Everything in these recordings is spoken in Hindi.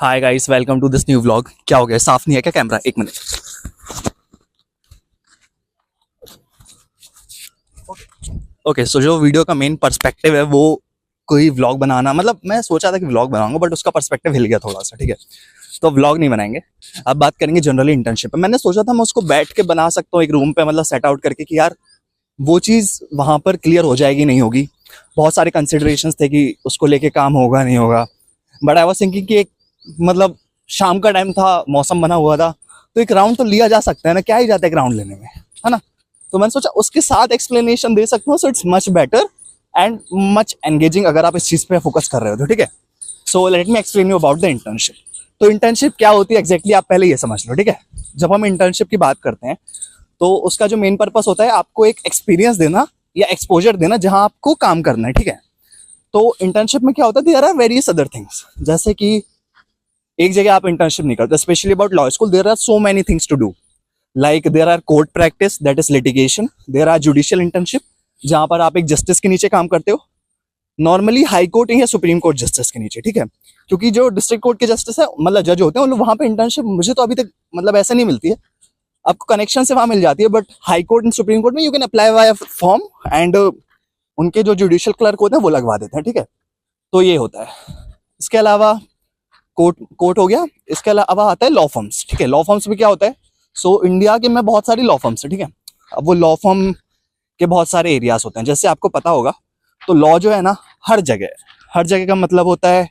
Hi guys, welcome to this new vlog. क्या हो गया, साफ नहीं है क्या कैमरा? एक मिनट। ओके, सो जो वीडियो का मेन पर्सपेक्टिव है वो कोई व्लॉग बनाना, मतलब मैं सोचा था कि व्लॉग बनाऊंगा बट उसका पर्सपेक्टिव हिल गया थोड़ा सा। ठीक है, तो व्लॉग नहीं बनाएंगे। अब बात करेंगे जनरली इंटर्नशिप पे। मैंने सोचा था मैं उसको बैठ के बना सकता हूँ एक रूम पे, मतलब सेट आउट करके कि यार वो चीज़ वहाँ पर क्लियर हो जाएगी नहीं होगी। बहुत सारे कंसिडरेशंस थे कि उसको लेके काम होगा नहीं होगा। बट आई वाज थिंकिंग कि एक मतलब शाम का टाइम था, मौसम बना हुआ था, तो एक राउंड तो लिया जा सकता है ना, क्या ही जाता है एक राउंड लेने में, है ना। तो मैंने सोचा उसके साथ एक्सप्लेनेशन दे सकता हूँ, so it's much better and much engaging अगर आप इस चीज़ पे फोकस कर रहे हो तो। ठीक है, so let me explain you about the internship. तो इंटर्नशिप क्या होती है एग्जैक्टली आप पहले ये समझ लो। ठीक है, जब हम इंटर्नशिप की बात करते हैं तो उसका जो मेन पर्पस होता है आपको एक एक्सपीरियंस देना या एक्सपोजर देना जहां आपको काम करना है। ठीक है, तो इंटर्नशिप में क्या होता है, there are various other things. जैसे कि एक जगह आप इंटर्नशिप नहीं करते, specially about law school there are so many things to do. Like there are court practice, that is litigation. There are judicial internship, जहां पर आप एक जस्टिस के नीचे काम करते हो, नॉर्मली हाई कोर्ट या सुप्रीम कोर्ट जस्टिस के नीचे। ठीक है, क्योंकि जो डिस्ट्रिक्ट कोर्ट के जस्टिस है, मतलब जज होते हैं, उन लोग वहां पे इंटर्नशिप मुझे तो अभी तक मतलब ऐसा नहीं मिलती है। आपको कनेक्शन से वहां मिल जाती है, but high court and supreme court में you can apply via form and उनके जो जुडिशियल क्लर्क होते हैं वो लगवा देते हैं। ठीक है, तो ये होता है। इसके अलावा कोर्ट कोर्ट हो गया। इसके अलावा आता है लॉ फर्म्स। ठीक है, लॉ फर्म्स में क्या होता है, सो इंडिया के में बहुत सारी लॉ फर्म्स है। ठीक है, अब वो लॉ फर्म के बहुत सारे एरियाज होते हैं। जैसे आपको पता होगा तो लॉ जो है ना, हर जगह का मतलब होता है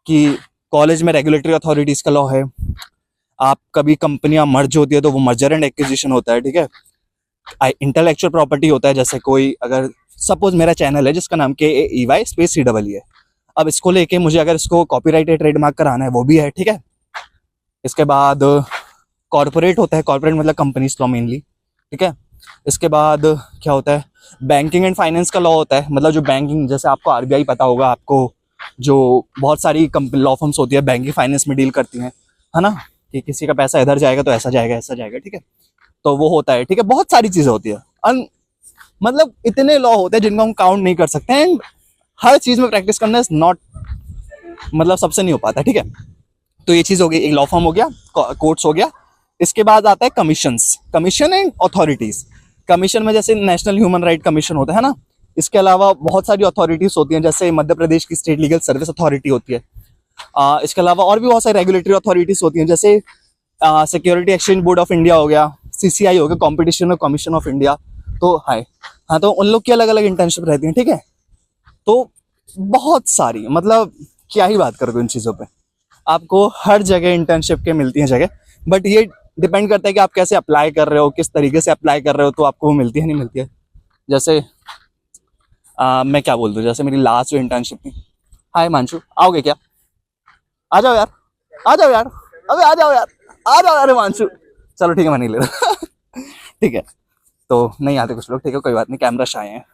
कि कॉलेज में रेगुलेटरी अथॉरिटीज का लॉ है। आप कभी कंपनियां मर्ज होती है तो वो मर्जर एंड एक्विजिशन होता है। ठीक है, इंटेलेक्चुअल प्रॉपर्टी होता है। जैसे कोई अगर सपोज मेरा चैनल है जिसका नाम KAEY स्पेस CEE है, अब इसको लेके मुझे अगर इसको कॉपीराइट या ट्रेडमार्क कराना है वो भी है। ठीक है, इसके बाद कॉर्पोरेट होता है, कॉर्पोरेट मतलब कंपनीज लॉ मेनली। ठीक है, इसके बाद क्या होता है, बैंकिंग एंड फाइनेंस का लॉ होता है। मतलब जो बैंकिंग, जैसे आपको RBI पता होगा, आपको जो बहुत सारी लॉ फर्म्स होती है बैंकिंग फाइनेंस में डील करती हैं, है ना, कि किसी का पैसा इधर जाएगा तो ऐसा जाएगा ऐसा जाएगा। ठीक है, तो वो होता है। ठीक है, बहुत सारी चीजें होती है, मतलब इतने लॉ होते हैं जिनको हम काउंट नहीं कर सकते हैं। हर चीज में प्रैक्टिस करना इज नॉट, मतलब सबसे नहीं हो पाता। ठीक है, तो ये चीज हो गई, एक लॉ फर्म हो गया, कोर्ट्स हो गया। इसके बाद आता है commissions, commission and authorities. Commission में जैसे नेशनल ह्यूमन राइट कमीशन होता है ना। इसके अलावा बहुत सारी अथॉरिटीज होती हैं, जैसे मध्य प्रदेश की स्टेट लीगल सर्विस अथॉरिटी होती है। इसके अलावा और भी बहुत सारी रेगुलेटरी अथॉरिटीज होती हैं, जैसे security exchange board of India हो गया, CCI हो गया, कॉम्पिटिशन और कमीशन ऑफ इंडिया। तो हाँ, तो उन लोग की अलग अलग इंटर्नशिप रहती है। ठीक है, तो बहुत सारी, मतलब क्या ही बात करोगे इन चीज़ों पे, आपको हर जगह इंटर्नशिप के मिलती हैं जगह। बट ये डिपेंड करता है कि आप कैसे अप्लाई कर रहे हो, किस तरीके से अप्लाई कर रहे हो, तो आपको वो मिलती है नहीं मिलती है। जैसे मैं क्या बोल दूँ, जैसे मेरी लास्ट जो इंटर्नशिप थी। हाय मानशु, आओगे क्या? आ जाओ यार, आ जाओ यार, अबे आ जाओ यार, आ जाओ यार मानशु। चलो ठीक है, मैं नहीं ले रहा। ठीक है, तो नहीं आते कुछ लोग, ठीक है कोई बात नहीं, कैमरा शाय है।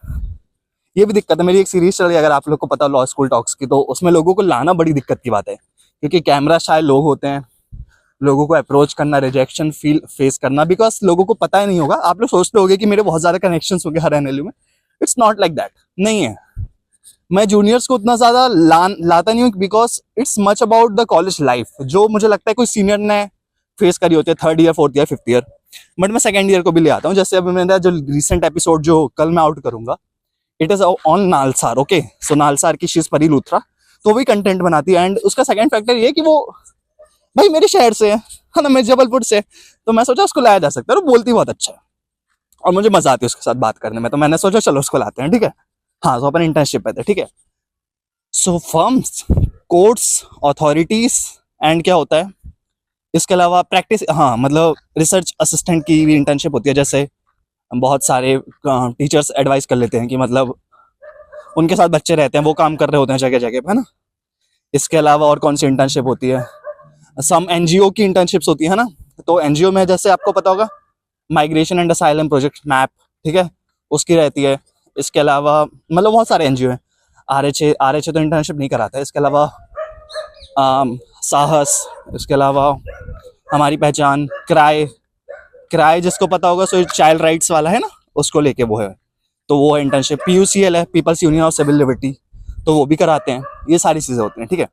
ये भी दिक्कत है, मेरी एक सीरीज चल रही है अगर आप लोग को पता हो, लॉ स्कूल टॉक्स की, तो उसमें लोगों को लाना बड़ी दिक्कत की बात है, क्योंकि कैमरा शाय लोग होते हैं, लोगों को अप्रोच करना, रिजेक्शन फील फेस करना, बिकॉज लोगों को पता ही नहीं होगा। आप लोग सोचते होंगे कि मेरे बहुत ज्यादा कनेक्शन हो गए हर NLU में। इट्स नॉट लाइक दैट, नहीं है। मैं जूनियर्स को उतना ज्यादा लाता नहीं हूँ, because it's much about the college life, जो मुझे लगता है कोई सीनियर ने फेस करी होती है, 3rd year 4th year 5th year. But मैं 2nd ईयर को भी ले आता हूँ। जैसे अभी मेरा जो रिसेंट एपिसोड जो कल मैं आउट करूंगा, it is on NALSAR. Okay, so NALSAR की शीज परी लूथरा, तो भी कंटेंट बनाती है। एंड उसका सेकंड फैक्टर ये कि वो भाई मेरे शहर से है ना, मैं जबलपुर से, तो मैं सोचा उसको लाया जा सकता है। वो बोलती बहुत अच्छा है और मुझे मजा आती है उसके साथ बात करने में, तो मैंने सोचा चलो उसको लाते हैं। ठीक है, हाँ, तो अपन इंटर्नशिप पे थे। ठीक है, सो फर्म्स, कोर्ट्स, अथॉरिटीज एंड क्या होता है इसके अलावा प्रैक्टिस, हाँ मतलब रिसर्च असिस्टेंट की भी इंटर्नशिप होती है। जैसे बहुत सारे टीचर्स एडवाइस कर लेते हैं कि मतलब उनके साथ बच्चे रहते हैं, वो काम कर रहे होते हैं जगह जगह पे, है ना। इसके अलावा और कौन सी इंटर्नशिप होती है, सम NGO की इंटर्नशिप्स होती है ना। तो NGO में जैसे आपको पता होगा migration and asylum project map, ठीक है, उसकी रहती है। इसके अलावा मतलब बहुत सारे NGO हैं। RH तो इंटर्नशिप नहीं कराता है। इसके अलावा साहस, इसके अलावा हमारी पहचान, क्राई जिसको पता होगा, सो चाइल्ड राइट्स वाला है ना, उसको लेके वो है, तो वो है इंटर्नशिप। PUCL है, people's union of civil liberty, तो वो भी कराते हैं। ये सारी चीज़ें होती हैं। ठीक है,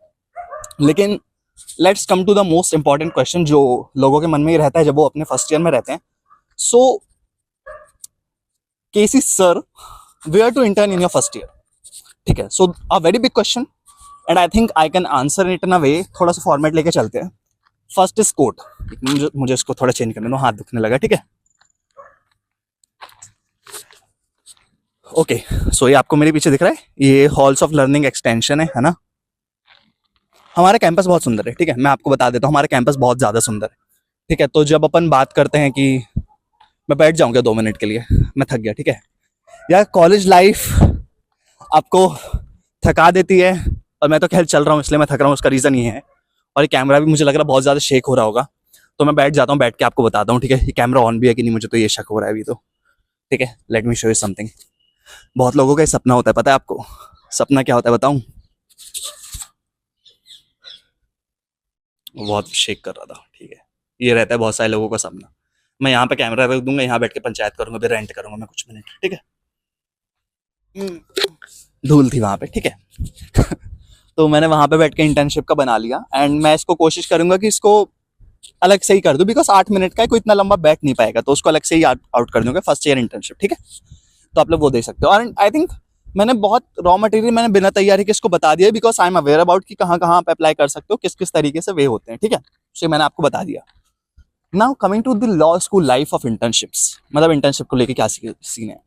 लेकिन let's come to the most important question जो लोगों के मन में ही रहता है जब वो अपने फर्स्ट ईयर में रहते हैं. So KC sir, where to intern in your first year. ठीक है, so a very big question and I think I can answer it in a way. थोड़ा सा फॉर्मेट लेके चलते हैं. First is court. मुझे इसको थोड़ा चेंज करने दो, हाथ दुखने लगा. ठीक है, ओके. सो ये आपको मेरे पीछे दिख रहा है, ये हॉल्स ऑफ लर्निंग एक्सटेंशन है ना. हमारा कैंपस बहुत सुंदर है. ठीक है, मैं आपको बता देता हूँ, हमारा कैंपस बहुत ज़्यादा सुंदर है. ठीक है, तो जब अपन बात करते हैं कि मैं बैठ जाऊँगा 2 मिनट के लिए, मैं थक गया. ठीक है यार, कॉलेज लाइफ आपको थका देती है. और मैं तो खैर चल रहा हूँ इसलिए मैं थक रहा हूँ, उसका रीज़न ये है. और ये कैमरा भी मुझे लग रहा है बहुत ज़्यादा शेक हो रहा होगा, तो मैं बैठ जाता हूँ, बैठ के आपको बताता हूँ. ठीक है, ये कैमरा ऑन भी है कि नहीं मुझे तो ये शक हो रहा है अभी तो. ठीक है, let me show you something. बहुत लोगों का ये सपना होता है, पता है आपको सपना क्या होता है बताऊँ? बहुत शेक कर रहा था. ठीक है, ये रहता है बहुत सारे लोगों का सपना. मैं यहाँ पे कैमरा रख दूंगा, यहाँ बैठ के पंचायत करूंगा, फिर रेंट करूंगा मैं कुछ मिनट. ठीक है, धूल थी वहां पे. ठीक है तो मैंने वहां पे बैठ के इंटर्नशिप का बना लिया एंड मैं इसको कोशिश करूंगा कि इसको अलग से ही कर दूं, बिकॉज 8 मिनट का है, कोई इतना लंबा बैठ नहीं पाएगा, तो उसको अलग से ही आउट कर दूंगा. First year internship. ठीक है, तो आप लोग वो देख सकते हो. और आई थिंक मैंने बहुत रॉ मटेरियल मैंने बिना तैयारी के इसको बता दिया, because I am aware about कि कहाँ कहाँ आप अप्लाई कर सकते हो, किस किस तरीके से वे होते हैं. ठीक है, तो मैंने आपको बता दिया. Now coming to the law school life of internships, मतलब इंटर्नशिप को लेके क्या सीन है.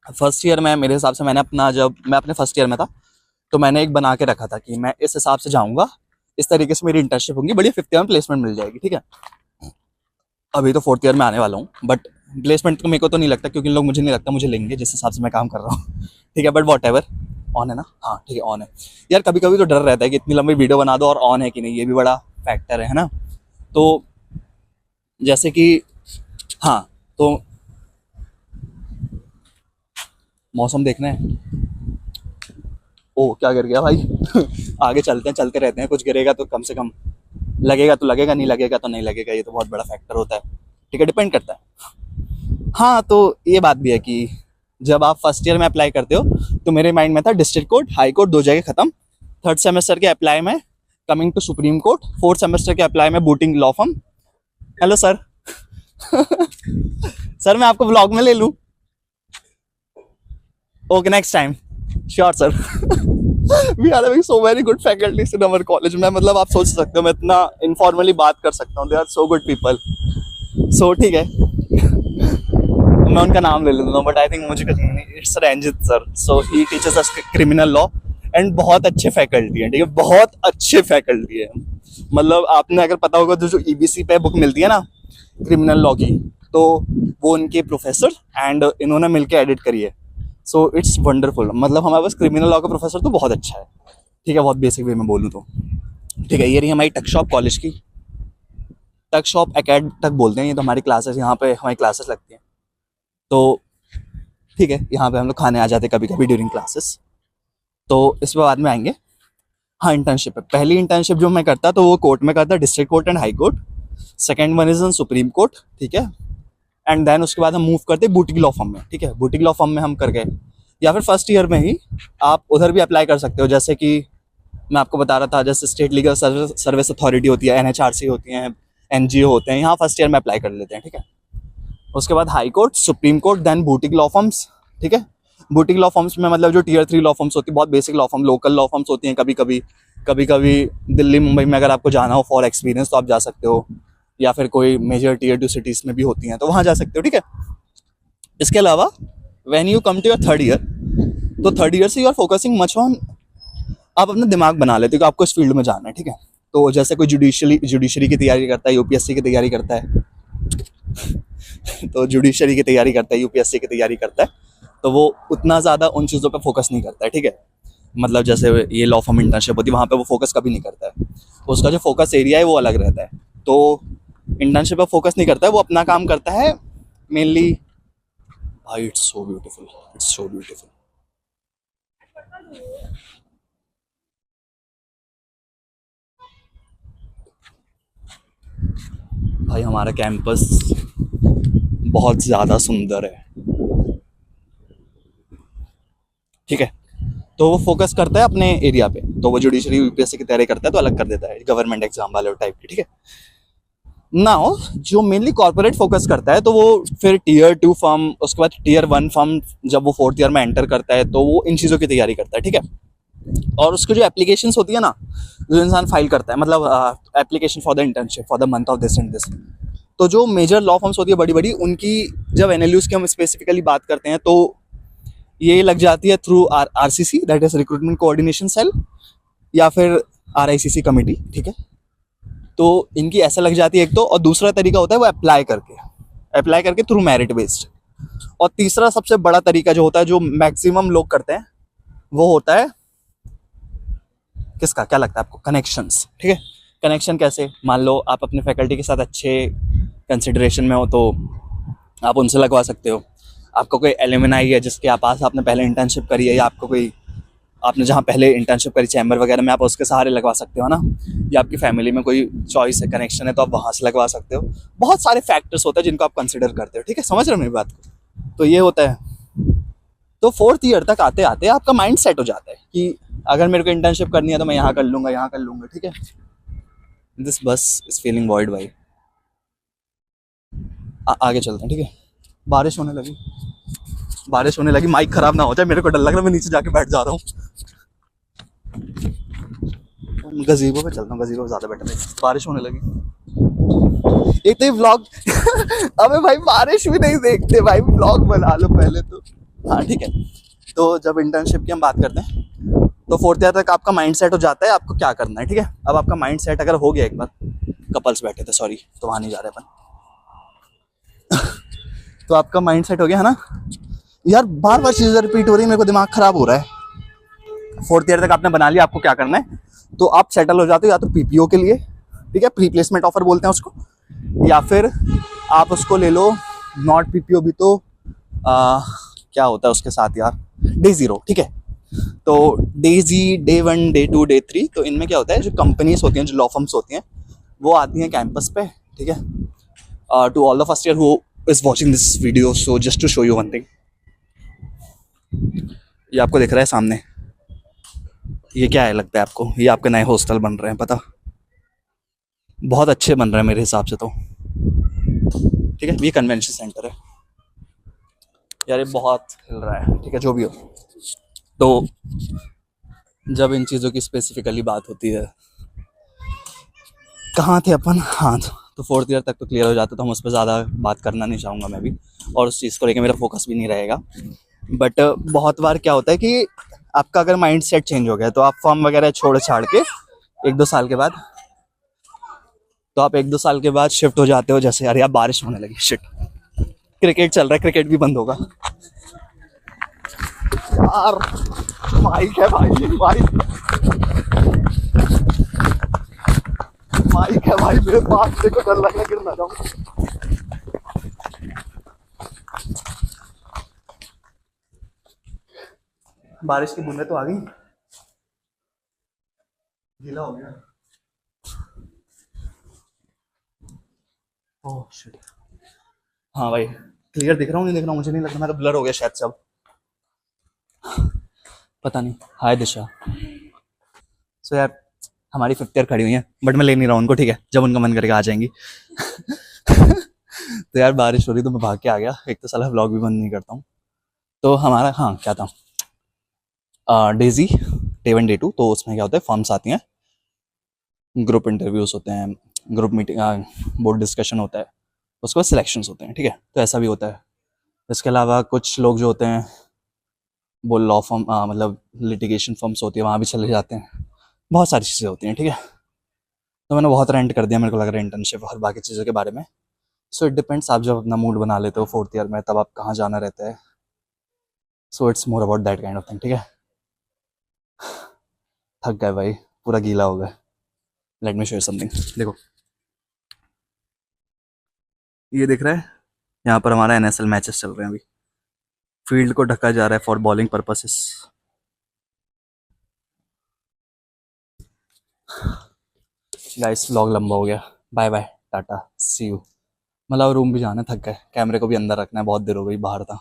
फर्स्ट ईयर में मेरे हिसाब से मैंने अपना, जब मैं अपने फर्स्ट ईयर में था तो मैंने एक बना के रखा था कि मैं इस हिसाब से जाऊंगा, इस तरीके से मेरी इंटर्नशिप होगी, बढ़िया 5th ईयर में प्लेसमेंट मिल जाएगी. ठीक है, अभी तो 4th ईयर में आने वाला हूँ, बट प्लेसमेंट तो मेरे को तो नहीं लगता, क्योंकि लोग मुझे नहीं लगता मुझे लेंगे जिस हिसाब से मैं काम कर रहा हूँ. ठीक है, बट वॉट एवर. ऑन है ना? हाँ ठीक है, ऑन है. यार कभी कभी तो डर रहता है कि इतनी लंबी वीडियो बना दो और ऑन है कि नहीं, ये भी बड़ा फैक्टर है ना. तो जैसे कि हाँ, तो मौसम देखना है. ओ क्या गिर गया भाई आगे चलते हैं, चलते रहते हैं, कुछ गिरेगा तो कम से कम लगेगा तो लगेगा, नहीं लगेगा तो नहीं लगेगा, ये तो बहुत बड़ा फैक्टर होता है. ठीक है, डिपेंड करता है. हाँ, तो ये बात भी है कि जब आप फर्स्ट ईयर में अप्लाई करते हो तो मेरे माइंड में था डिस्ट्रिक्ट कोर्ट, हाई कोर्ट, 2 जगह खत्म. 3rd सेमेस्टर के अप्लाई में coming to Supreme Court. 4th semester के अप्लाई में boutique law firm. Hello sir sir मैं आपको ब्लॉग में ले लूँ? Okay, next time sure sir. We are having so very good faculties in our college. मैं मतलब आप सोच सकते हो मैं इतना इनफॉर्मली बात कर सकता हूँ. They are so good people. So ठीक है मैं उनका नाम ले लूँगा, बट आई थिंक मुझे it's Ranjit sir. So he teachers us criminal law and बहुत अच्छे फैकल्टी हैं. ठीक है, बहुत अच्छे फैकल्टी है. मतलब आपने अगर पता होगा तो जो EBC पे बुक मिलती है ना क्रिमिनल लॉ की, तो वो उनके प्रोफेसर एंड इन्होंने मिलके एडिट करी है. So it's wonderful. मतलब हमारे पास क्रिमिनल लॉ का प्रोफेसर तो बहुत अच्छा है. ठीक है, बहुत बेसिक वे में बोलूँ तो. ठीक है, ये रही हमारी टक शॉप कॉलेज की. टक शॉप एकेड तक बोलते हैं, ये तो हमारी क्लासेस, यहाँ पे हमारी क्लासेस लगती हैं. तो ठीक है, यहाँ पे हम लोग खाने आ जाते कभी कभी ड्यूरिंग क्लासेस. तो इस पर बाद में आएंगे. हाँ, इंटर्नशिप है. पहली इंटर्नशिप जो मैं करता तो वो कोर्ट में करता, district court and high court. Second one is in supreme court. ठीक है, एंड देन उसके बाद हम मूव करते बुटीक लॉ फर्म में. ठीक है, बुटीक लॉ फर्म में हम कर गए, या फिर फर्स्ट ईयर में ही आप उधर भी अप्लाई कर सकते हो. जैसे कि मैं आपको बता रहा था, जैसे स्टेट लीगल सर्विस अथॉरिटी होती है, NHRC होती हैं, NGO होते हैं, यहाँ फर्स्ट ईयर में अप्लाई कर लेते हैं. ठीक है, उसके बाद High Court, Supreme Court, then boutique law firms. ठीक है, बुटीक लॉ फर्म्स में मतलब जो Tier 3 लॉ फर्म्स होती है, बहुत basic law firm, local law firms होती हैं. कभी कभी दिल्ली मुंबई में अगर आपको जाना हो फॉर एक्सपीरियंस तो आप जा सकते हो, या फिर कोई मेजर Tier 2 सिटीज़ में भी होती हैं तो वहाँ जा सकते हो. ठीक है, इसके अलावा when you come to your 3rd year, तो 3rd ईयर से you are focusing much on, आप अपना दिमाग बना लेते हो कि आपको इस फील्ड में जाना है. ठीक है, तो जैसे कोई जुडिशरी की तैयारी करता है, UPSC की तैयारी करता है तो जुडिशरी की तैयारी करता है, UPSC की तैयारी करता है, तो वो उतना ज़्यादा उन चीज़ों पे फोकस नहीं करता है. ठीक है, मतलब जैसे ये लॉ फर्म इंटर्नशिप होती है, वहाँ पे वो फोकस कभी नहीं करता है. उसका जो फोकस एरिया है वो अलग रहता है. तो इंटर्नशिप पे फोकस नहीं करता है, वो अपना काम करता है मेनली. भाई it's so beautiful, it's so beautiful. भाई हमारा कैंपस बहुत ज़्यादा सुंदर है. ठीक है, तो वो फोकस करता है अपने एरिया पे, तो वो जुडिशरी यूपीएससी की तैयारी करता है तो अलग कर देता है गवर्नमेंट एग्जाम वाले टाइप की, ठीक है। नाउ जो मेनली कॉर्पोरेट फोकस करता है तो वो फिर टीयर 2 फर्म, उसके बाद टीयर 1 फर्म, जब वो फोर्थ ईयर में एंटर करता है तो वो इन चीज़ों की तैयारी करता है, ठीक है। और उसकी जो एप्लीकेशंस होती है ना, जो इंसान फाइल करता है, मतलब application for the internship for the month of this and this, तो जो मेजर लॉ फर्म्स होती है बड़ी बड़ी, उनकी जब एनएलयूज की हम स्पेसिफिकली बात करते हैं तो ये लग जाती है through RCC, that is recruitment coordination cell, या फिर आरआईसीसी कमेटी, ठीक है। तो इनकी ऐसा लग जाती है एक तो, और दूसरा तरीका होता है वो अप्लाई करके थ्रू मेरिट बेस्ड। और तीसरा सबसे बड़ा तरीका जो होता है, जो मैक्सिमम लोग करते हैं, वो होता है किसका, क्या लगता है आपको, कनेक्शंस, ठीक है। कनेक्शन कैसे, मान लो आप अपने फैकल्टी के साथ अच्छे कंसिडरेशन में हो तो आप उनसे लगवा सकते हो। आपको कोई एलुमनाई है जिसके पास आपने पहले इंटर्नशिप करी है, या आपको कोई, आपने जहाँ पहले इंटर्नशिप करी चैम्बर वगैरह में, आप उसके सहारे लगवा सकते हो ना। या आपकी फैमिली में कोई चॉइस है, कनेक्शन है, तो आप वहाँ से लगवा सकते हो। बहुत सारे फैक्टर्स होते हैं जिनको आप कंसिडर करते हो, ठीक है। समझ रहे हो मेरी बात को। तो ये होता है। तो फोर्थ ईयर तक आते आते आपका माइंड सेट हो जाता है कि अगर मेरे को इंटर्नशिप करनी है तो मैं यहाँ कर लूँगा, यहाँ कर लूँगा, ठीक है। दिस बस इज फीलिंग वॉइड भाई। आगे चलते हैं, ठीक है। बारिश होने लगी, बारिश होने लगी, माइक खराब ना हो जाए, मेरे को डर लग रहा है, मैं नीचे जाके बैठ जा रहा हूँ। गजीबो पे चलता हूँ, गजीबो ज़्यादा बेटर है। बारिश होने लगी, एक तो व्लॉग अबे भाई बारिश भी नहीं देखते भाई, व्लॉग बना लो पहले तो। हाँ ठीक है। तो जब इंटर्नशिप की हम बात करते हैं तो फोर्थ ईयर तक आपका माइंड सेट हो जाता है आपको क्या करना है, ठीक है। अब आपका माइंड सेट अगर हो गया एक बार, कपल्स बैठे थे सॉरी, तो वहाँ नहीं जा रहे अपन तो आपका माइंड सेट हो गया है ना यार, बार बार चीज़ें रिपीट हो रही है, मेरे को दिमाग खराब हो रहा है। फोर्थ ईयर तक आपने बना लिया आपको क्या करना है, तो आप सेटल हो जाते हो या तो पीपीओ के लिए, ठीक है, प्री प्लेसमेंट ऑफर बोलते हैं उसको, या फिर आप उसको ले लो नॉट पीपीओ भी तो क्या होता है उसके साथ यार, डे जीरो, ठीक है। तो डे जी, डे 1, डे 2, डे 3, तो इनमें क्या होता है, जो कंपनीज होती हैं, जो लॉ फर्म्स होती हैं, वो आती हैं कैंपस पे, ठीक है। To all the first year who is watching this video, so just to show you one thing, ये आपको दिख रहा है सामने, ये क्या है लगता है आपको, ये आपके नए हॉस्टल बन रहे हैं, पता, बहुत अच्छे बन रहे हैं मेरे हिसाब से तो, ठीक है। ये कन्वेंशन सेंटर है यार, ये बहुत हिल रहा है, ठीक है, जो भी हो। तो जब इन चीज़ों की स्पेसिफिकली बात होती है, कहाँ थे अपन, हाँ, तो फोर्थ ईयर तक तो क्लियर हो जाता, तो हम उस पर ज़्यादा बात करना नहीं चाहूँगा मैं भी, और उस चीज़ को लेकर मेरा फोकस भी नहीं रहेगा। बट बहुत बार क्या होता है कि आपका अगर माइंड सेट चेंज हो गया तो आप फॉर्म वगैरह छोड़ छाड़ के 1-2 साल के बाद, तो आप 1-2 साल के बाद शिफ्ट हो जाते हो। जैसे यार बारिश होने लगी, शिट, क्रिकेट चल रहा है, क्रिकेट भी बंद होगा यार, माइक है भाई, माइक है भाई मेरे पास, देखो डर लग रहा है गिर ना जाऊं। बारिश की बूंदें तो आ गई, गीला हो गया। ओह शिट, हाँ भाई क्लियर दिख रहा हूँ, नहीं दिख रहा हूँ मुझे नहीं लग रहा, मैं तो ब्लर हो गया शायद सब, पता नहीं। हाय दिशा। सो यार हमारी 5th ईयर खड़ी हुई है, बट मैं ले नहीं रहा हूँ उनको, ठीक है, जब उनका मन करके आ जाएंगी तो यार बारिश हो रही तो मैं भाग के आ गया, एक तो साला व्लॉग भी बंद नहीं करता हूँ। तो हमारा, हाँ क्या था, डेजी डे 1 डे 2, तो उसमें क्या होता है, फॉर्म्स आती हैं, ग्रुप इंटरव्यूज होते हैं, ग्रुप मीटिंग, बोर्ड डिस्कशन होता है, उसके बाद सिलेक्शंस होते हैं, ठीक है। तो ऐसा भी होता है। इसके अलावा कुछ लोग जो होते हैं वो लॉ फर्म, मतलब लिटिगेशन फर्म्स होती है, वहाँ भी चले जाते हैं, बहुत सारी चीज़ें होती हैं, ठीक है। तो मैंने बहुत रेंट कर दिया, मेरे को लग रहा है इंटर्नशिप और बाकी चीज़ों के बारे में। सो इट डिपेंड्स, आप जब अपना मूड बना लेते हो फोर्थ ईयर में, तब आप कहाँ जाना रहता है। So it's more about that kind of thing, ठीक है। थक गए भाई, पूरा गीला हो गया। Let me show you something, देखो ये दिख रहा है, यहाँ पर हमारा एनएसएल मैचेस चल रहे हैं अभी, फील्ड को ढका जा रहा है for bowling purposes. Guys vlog लंबा हो गया, bye bye, tata, see you. मतलब रूम भी जाना, थक गए, कैमरे को भी अंदर रखना है, बहुत देर हो गई बाहर था।